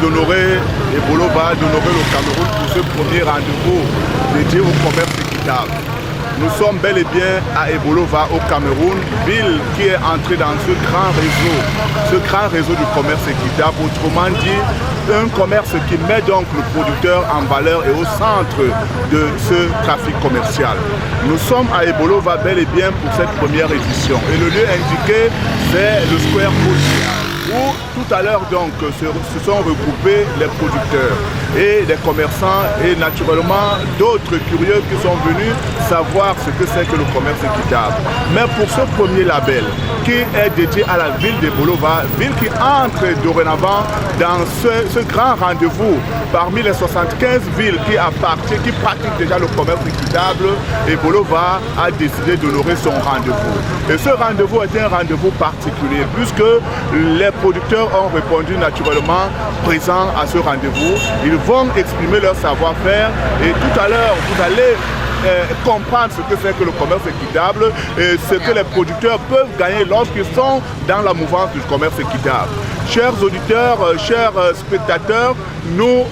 d'honorer Ebolova, d'honorer le Cameroun pour ce premier rendez-vous dédié au commerce équitable. Nous sommes bel et bien à Ebolova au Cameroun, ville qui est entrée dans ce grand réseau du commerce équitable, autrement dit, un commerce qui met donc le producteur en valeur et au centre de ce trafic commercial. Nous sommes à Ebolova bel et bien pour cette première édition et le lieu indiqué c'est le Square Paul, où tout à l'heure donc se sont regroupés les producteurs et les commerçants et naturellement d'autres curieux qui sont venus savoir ce que c'est que le commerce équitable. Mais pour ce premier label qui est dédié à la ville d'Ebolova, ville qui entre dorénavant dans ce grand rendez-vous parmi les 75 villes qui pratiquent déjà le commerce équitable, Ebolova a décidé d'honorer son rendez-vous. Et ce rendez-vous est un rendez-vous particulier puisque les producteurs ont répondu naturellement présents à ce rendez-vous. Ils vont exprimer leur savoir-faire et tout à l'heure vous allez comprendre ce que c'est que le commerce équitable et ce que les producteurs peuvent gagner lorsqu'ils sont dans la mouvance du commerce équitable. Chers auditeurs, chers spectateurs, nous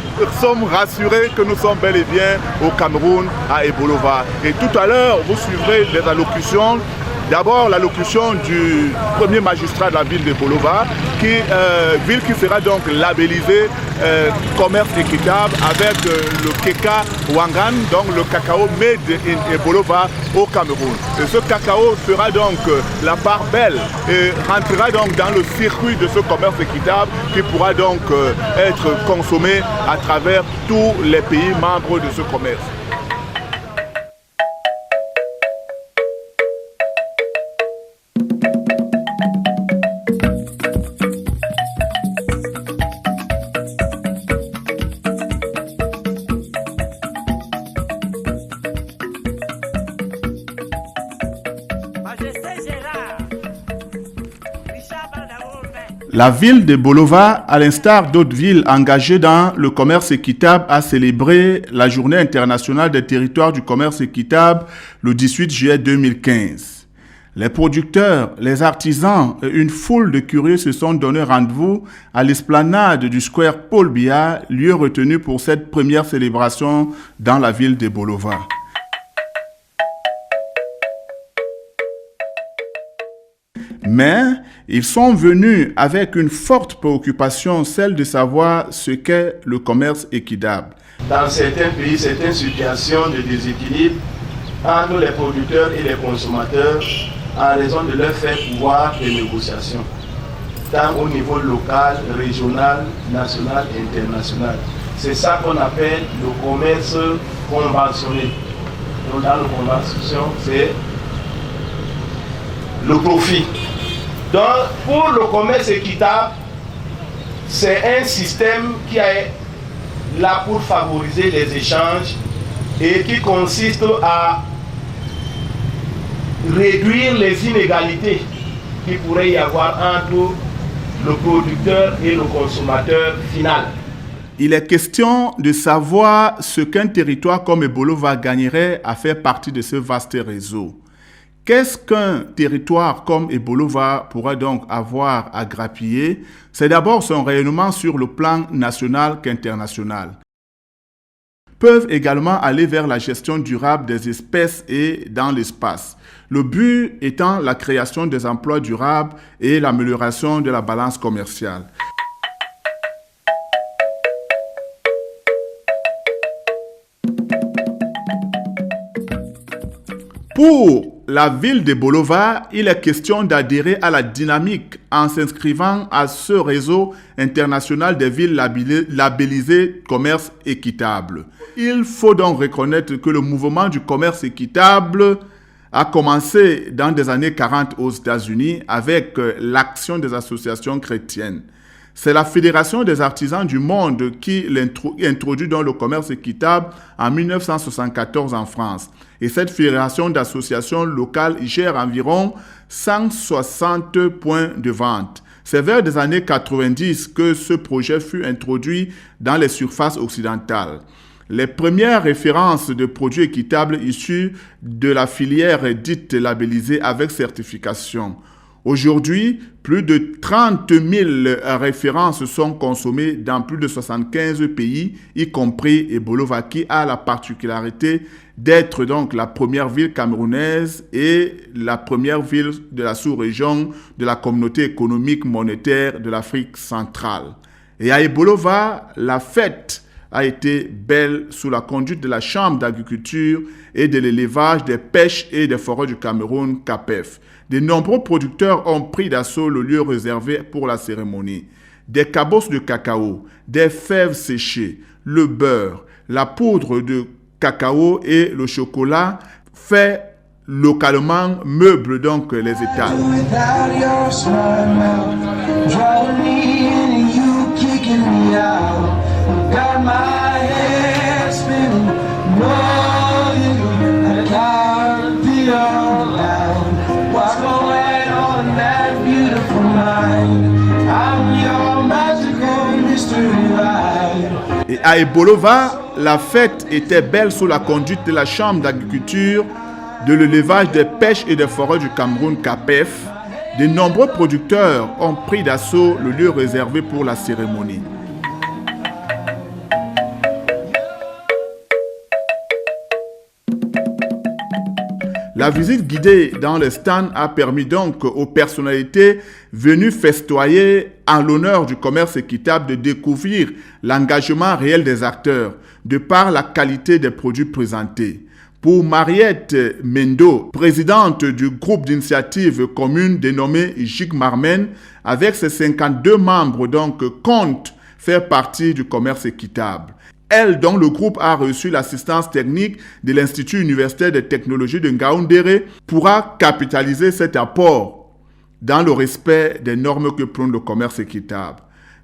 sommes rassurés que nous sommes bel et bien au Cameroun, à Ebolova. Et tout à l'heure, vous suivrez les allocutions. D'abord, l'allocution du premier magistrat de la ville d'Ebolova, ville qui sera donc labellisée commerce équitable avec le Keka Wangan, donc le cacao made in Ebolova au Cameroun. Et ce cacao sera donc la part belle et rentrera donc dans le circuit de ce commerce équitable qui pourra donc être consommé à travers tous les pays membres de ce commerce. La ville d'Ebolova, à l'instar d'autres villes engagées dans le commerce équitable, a célébré la Journée internationale des territoires du commerce équitable le 18 juillet 2015. Les producteurs, les artisans et une foule de curieux se sont donné rendez-vous à l'esplanade du Square Paul Biya, lieu retenu pour cette première célébration dans la ville d'Ebolova. Mais ils sont venus avec une forte préoccupation, celle de savoir ce qu'est le commerce équitable. Dans certains pays, certaines situations de déséquilibre entre les producteurs et les consommateurs en raison de leur faible pouvoir de négociation, tant au niveau local, régional, national et international. C'est ça qu'on appelle le commerce conventionnel. Donc dans la convention, c'est le profit. Donc, pour le commerce équitable, c'est un système qui est là pour favoriser les échanges et qui consiste à réduire les inégalités qu'il pourrait y avoir entre le producteur et le consommateur final. Il est question de savoir ce qu'un territoire comme Ebolova gagnerait à faire partie de ce vaste réseau. Qu'est-ce qu'un territoire comme Ebolova pourrait donc avoir à grappiller? C'est d'abord son rayonnement sur le plan national qu'international. Peuvent également aller vers la gestion durable des espèces et dans l'espace. Le but étant la création des emplois durables et l'amélioration de la balance commerciale. Pour la ville d'Ebolova, il est question d'adhérer à la dynamique en s'inscrivant à ce réseau international des villes labellisées commerce équitable. Il faut donc reconnaître que le mouvement du commerce équitable a commencé dans les années 40 aux États-Unis avec l'action des associations chrétiennes. C'est la Fédération des artisans du monde qui l'introduit dans le commerce équitable en 1974 en France. Et cette fédération d'associations locales gère environ 160 points de vente. C'est vers les années 90 que ce projet fut introduit dans les surfaces occidentales. Les premières références de produits équitables issus de la filière dite labellisée avec certification. Aujourd'hui, plus de 30 000 références sont consommées dans plus de 75 pays, y compris Ebolova, qui a la particularité d'être donc la première ville camerounaise et la première ville de la sous-région de la communauté économique monétaire de l'Afrique centrale. Et à Ebolova, la fête a été belle sous la conduite de la Chambre d'agriculture et de l'élevage, des pêches et des forêts du Cameroun, CAPEF. De nombreux producteurs ont pris d'assaut le lieu réservé pour la cérémonie. Des cabosses de cacao, des fèves séchées, le beurre, la poudre de cacao et le chocolat fait localement meublent donc les étals. Et à Ebolova, la fête était belle sous la conduite de la Chambre d'agriculture, de l'élevage, des pêches et des forêts du Cameroun, CAPEF. De nombreux producteurs ont pris d'assaut le lieu réservé pour la cérémonie. La visite guidée dans les stands a permis donc aux personnalités venues festoyer en l'honneur du commerce équitable de découvrir l'engagement réel des acteurs de par la qualité des produits présentés. Pour Mariette Mendo, présidente du groupe d'initiative commune dénommé Jig Marmen, avec ses 52 membres donc compte faire partie du commerce équitable. Elle, dont le groupe a reçu l'assistance technique de l'Institut universitaire de technologie de Ngaoundéré, pourra capitaliser cet apport dans le respect des normes que prône le commerce équitable.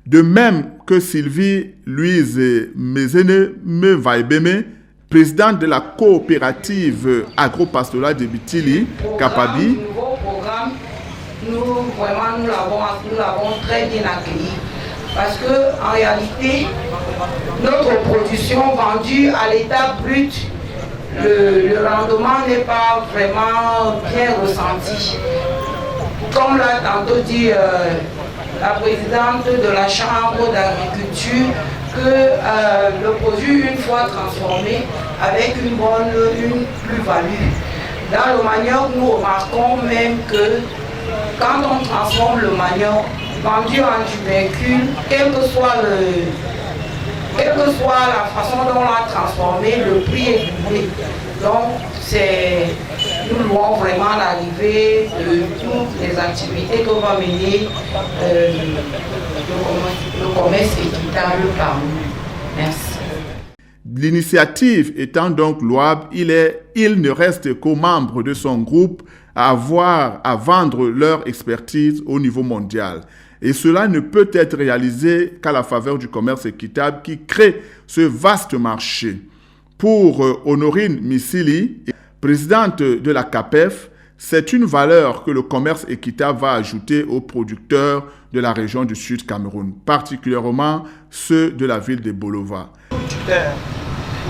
De même que Sylvie Louise Mezene Mevaibeme, présidente de la coopérative agro-pastorale de Bitili, Kapabi. Nous l'avons très bien accueilli. Parce qu'en réalité, notre production vendue à l'état brut, le rendement n'est pas vraiment bien ressenti. Comme l'a tantôt dit la présidente de la Chambre d'agriculture, que le produit, une fois transformé, avec une plus-value. Dans le manioc, nous remarquons même que quand on transforme le manioc, vendu en tubercule, quelle que soit la façon dont on l'a transformé, le prix est doublé. Donc, nous louons vraiment l'arrivée de toutes les activités que va mener le commerce équitable par nous. Merci. L'initiative étant donc louable, il ne reste qu'aux membres de son groupe à vendre leur expertise au niveau mondial. Et cela ne peut être réalisé qu'à la faveur du commerce équitable qui crée ce vaste marché. Pour Honorine Missili, présidente de la CAPEF, c'est une valeur que le commerce équitable va ajouter aux producteurs de la région du Sud Cameroun, particulièrement ceux de la ville de Bolova.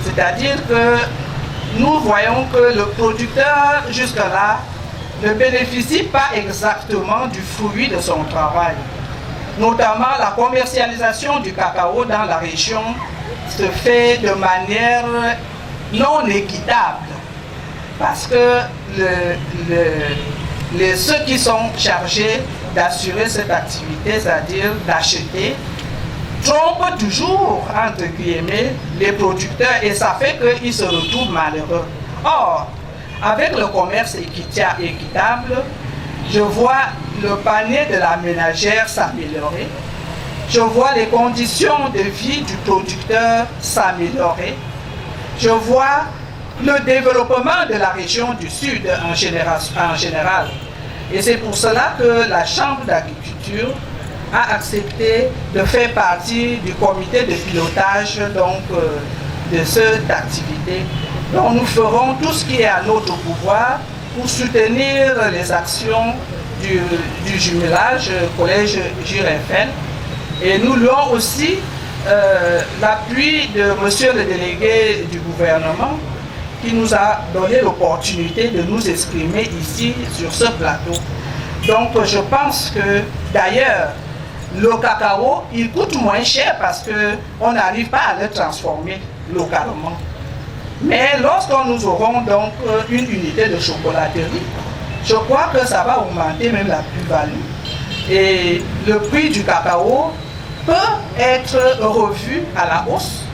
C'est-à-dire que nous voyons que le producteur jusque-là ne bénéficie pas exactement du fruit de son travail. Notamment la commercialisation du cacao dans la région se fait de manière non équitable. Parce que ceux qui sont chargés d'assurer cette activité, c'est-à-dire d'acheter, trompent toujours, entre guillemets, les producteurs et ça fait qu'ils se retrouvent malheureux. Or, avec le commerce équitable, je vois le panier de la ménagère s'améliorer. Je vois les conditions de vie du producteur s'améliorer. Je vois le développement de la région du Sud en général. Et c'est pour cela que la Chambre d'agriculture a accepté de faire partie du comité de pilotage de cette activité. Donc nous ferons tout ce qui est à notre pouvoir pour soutenir les actions du jumelage collège Jurefel. Et nous louons aussi l'appui de monsieur le délégué du gouvernement qui nous a donné l'opportunité de nous exprimer ici sur ce plateau. Donc je pense que d'ailleurs, le cacao, il coûte moins cher parce qu'on n'arrive pas à le transformer localement. Mais lorsque nous aurons donc une unité de chocolaterie, je crois que ça va augmenter même la plus-value. Et le prix du cacao peut être revu à la hausse.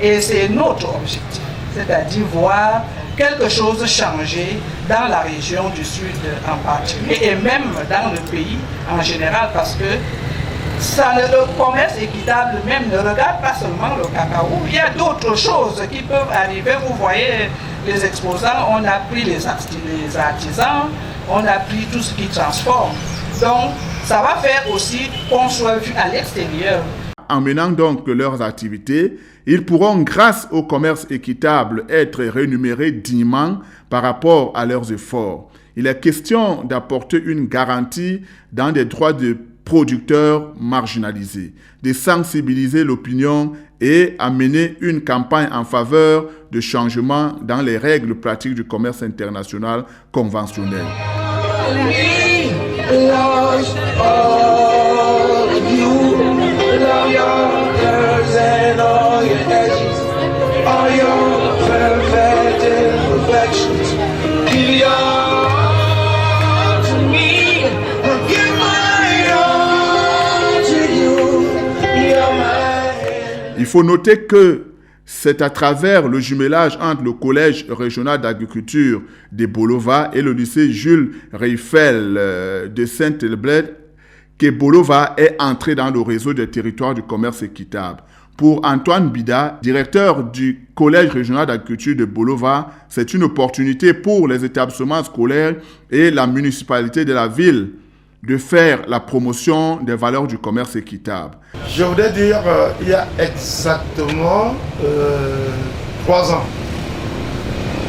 Et c'est notre objectif, c'est-à-dire voir quelque chose changer dans la région du Sud en particulier et même dans le pays en général, parce que le commerce équitable même ne regarde pas seulement le cacao. Il y a d'autres choses qui peuvent arriver. Vous voyez les exposants, on a pris les artisans, on a pris tout ce qui transforme. Donc ça va faire aussi qu'on soit vu à l'extérieur. En menant donc leurs activités, ils pourront, grâce au commerce équitable, être rémunérés dignement par rapport à leurs efforts. Il est question d'apporter une garantie dans des droits de producteurs marginalisés, de sensibiliser l'opinion et à mener une campagne en faveur de changements dans les règles pratiques du commerce international conventionnel. Il faut noter que c'est à travers le jumelage entre le Collège régional d'agriculture de Bolova et le lycée Jules Rieffel de Saint-Elbled que Bolova est entré dans le réseau des territoires du commerce équitable. Pour Antoine Bida, directeur du Collège régional d'agriculture de Bolova, c'est une opportunité pour les établissements scolaires et la municipalité de la ville de faire la promotion des valeurs du commerce équitable. Je voudrais dire, il y a exactement 3 ans,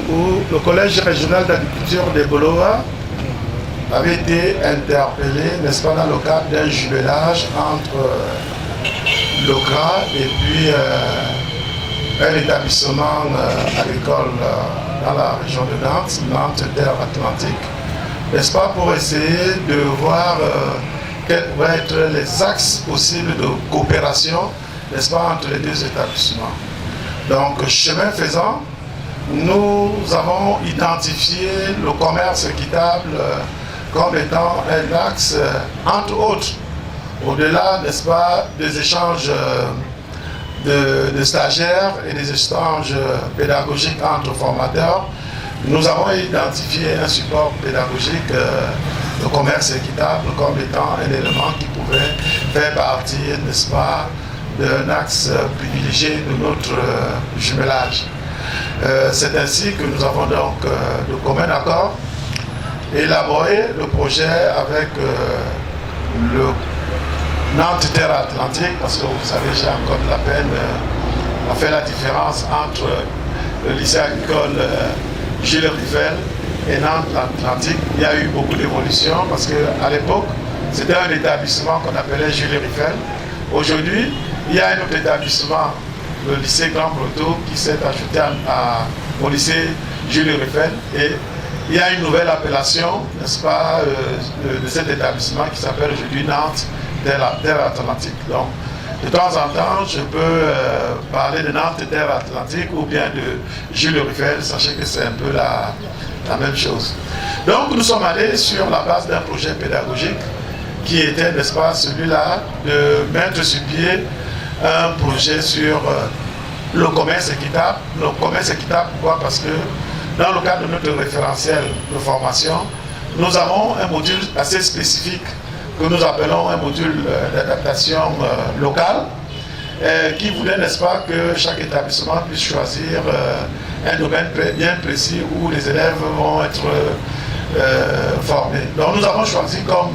où le Collège régional d'agriculture de Bolova avait été interpellé, n'est-ce pas, dans le cadre d'un jumelage entre l'OCRA et puis un établissement agricole dans la région de Nantes, Nantes Terre Atlantique, n'est-ce pas, pour essayer de voir quels pourraient être les axes possibles de coopération, n'est-ce pas, entre les deux établissements. Donc, chemin faisant, nous avons identifié le commerce équitable comme étant un axe, entre autres, au-delà, n'est-ce pas, des échanges de stagiaires et des échanges pédagogiques entre formateurs. Nous avons identifié un support pédagogique, le commerce équitable, comme étant un élément qui pouvait faire partie, n'est-ce pas, d'un axe privilégié de notre jumelage. C'est ainsi que nous avons donc, de commun accord, élaboré le projet avec le Nantes Terre Atlantique, parce que vous savez, j'ai encore de la peine à faire la différence entre le lycée agricole Jules Rieffel et Nantes Atlantique. Il y a eu beaucoup d'évolutions parce qu'à l'époque, c'était un établissement qu'on appelait Jules Rieffel. Aujourd'hui, il y a un autre établissement, le lycée Grand Proto, qui s'est ajouté au lycée Jules Rieffel. Et il y a une nouvelle appellation, n'est-ce pas, de cet établissement qui s'appelle aujourd'hui Nantes Terre Atlantique. Donc, de temps en temps, je peux parler de Nantes Terre Atlantique ou bien de Jules Rieffel, sachez que c'est un peu la même chose. Donc, nous sommes allés sur la base d'un projet pédagogique qui était, n'est-ce pas, celui-là de mettre sur pied un projet sur le commerce équitable. Le commerce équitable, pourquoi? Parce que dans le cadre de notre référentiel de formation, nous avons un module assez spécifique que nous appelons un module d'adaptation locale, qui voulait, n'est-ce pas, que chaque établissement puisse choisir un domaine bien précis où les élèves vont être formés. Donc nous avons choisi comme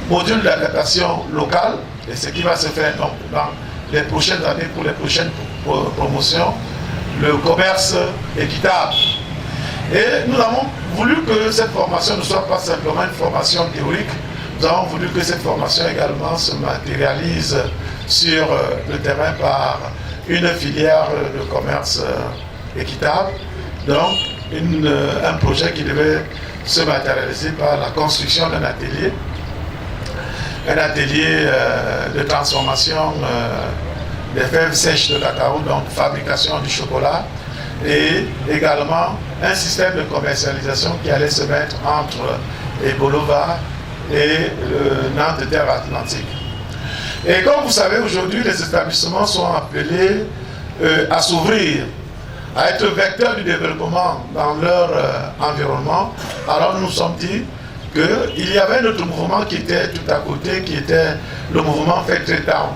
module d'adaptation locale, et ce qui va se faire donc, dans les prochaines années, pour les prochaines promotions, le commerce équitable. Et nous avons voulu que cette formation ne soit pas simplement une formation théorique. Nous avons voulu que cette formation également se matérialise sur le terrain par une filière de commerce équitable. Donc, un projet qui devait se matérialiser par la construction d'un atelier. Un atelier de transformation des fèves sèches de cacao, donc fabrication du chocolat, et également un système de commercialisation qui allait se mettre entre Ebolova et le Nantes Terre Atlantique. Et comme vous savez, aujourd'hui, les établissements sont appelés à s'ouvrir, à être vecteurs du développement dans leur environnement. Alors nous nous sommes dit qu'il y avait un autre mouvement qui était tout à côté, qui était le mouvement Factory Town,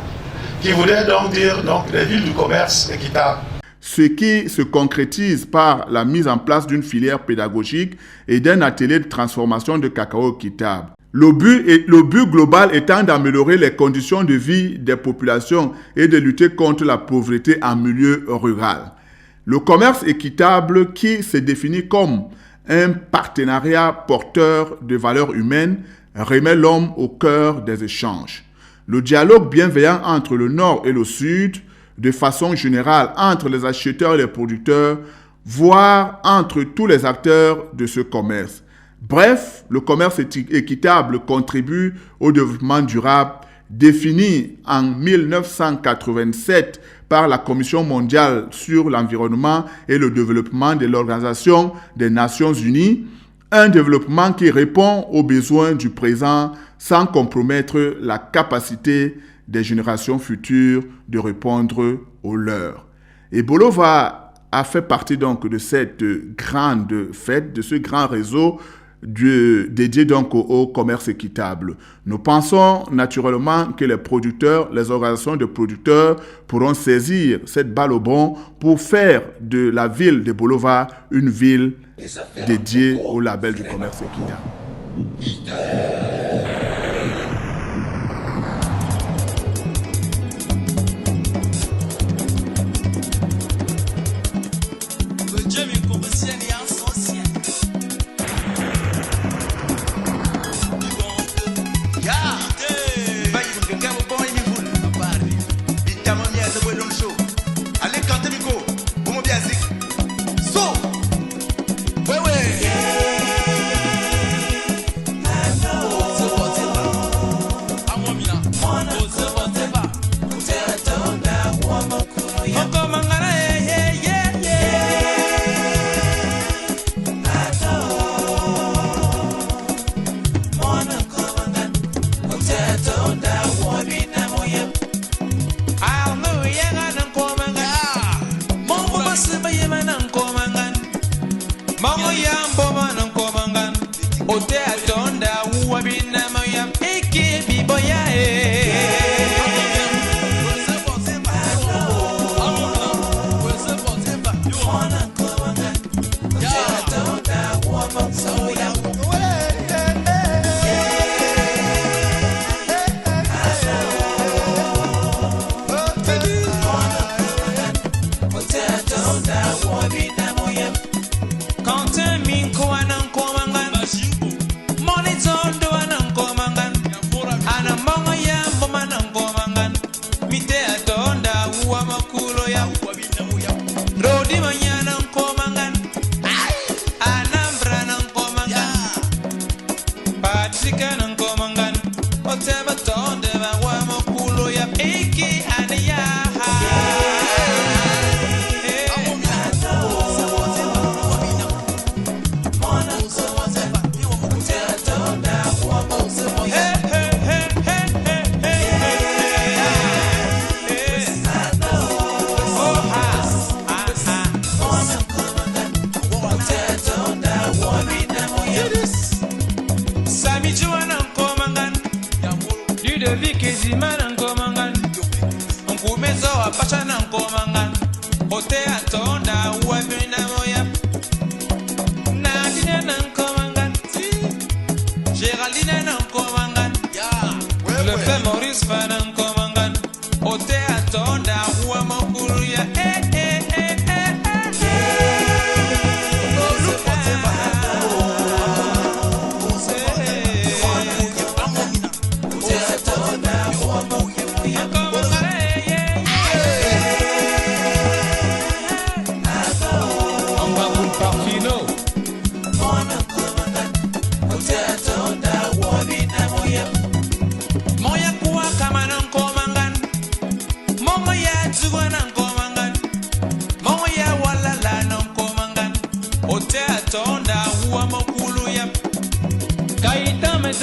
qui voulait donc dire les villes du commerce équitable. Ce qui se concrétise par la mise en place d'une filière pédagogique et d'un atelier de transformation de cacao équitable. Le but global étant d'améliorer les conditions de vie des populations et de lutter contre la pauvreté en milieu rural. Le commerce équitable, qui se définit comme un partenariat porteur de valeurs humaines, remet l'homme au cœur des échanges. Le dialogue bienveillant entre le Nord et le Sud, de façon générale entre les acheteurs et les producteurs, voire entre tous les acteurs de ce commerce. Bref, le commerce équitable contribue au développement durable défini en 1987 par la Commission mondiale sur l'environnement et le développement de l'Organisation des Nations Unies, un développement qui répond aux besoins du présent sans compromettre la capacité des générations futures de répondre aux leurs. Et Ebolova a fait partie donc de cette grande fête, de ce grand réseau dédié donc au commerce équitable. Nous pensons naturellement que les producteurs, les organisations de producteurs pourront saisir cette balle au bond pour faire de la ville d'Ebolova une ville dédiée au label du commerce équitable.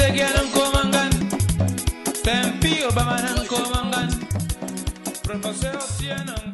Segian Komangan, Tempi Obama Komangan, Professor Sianan.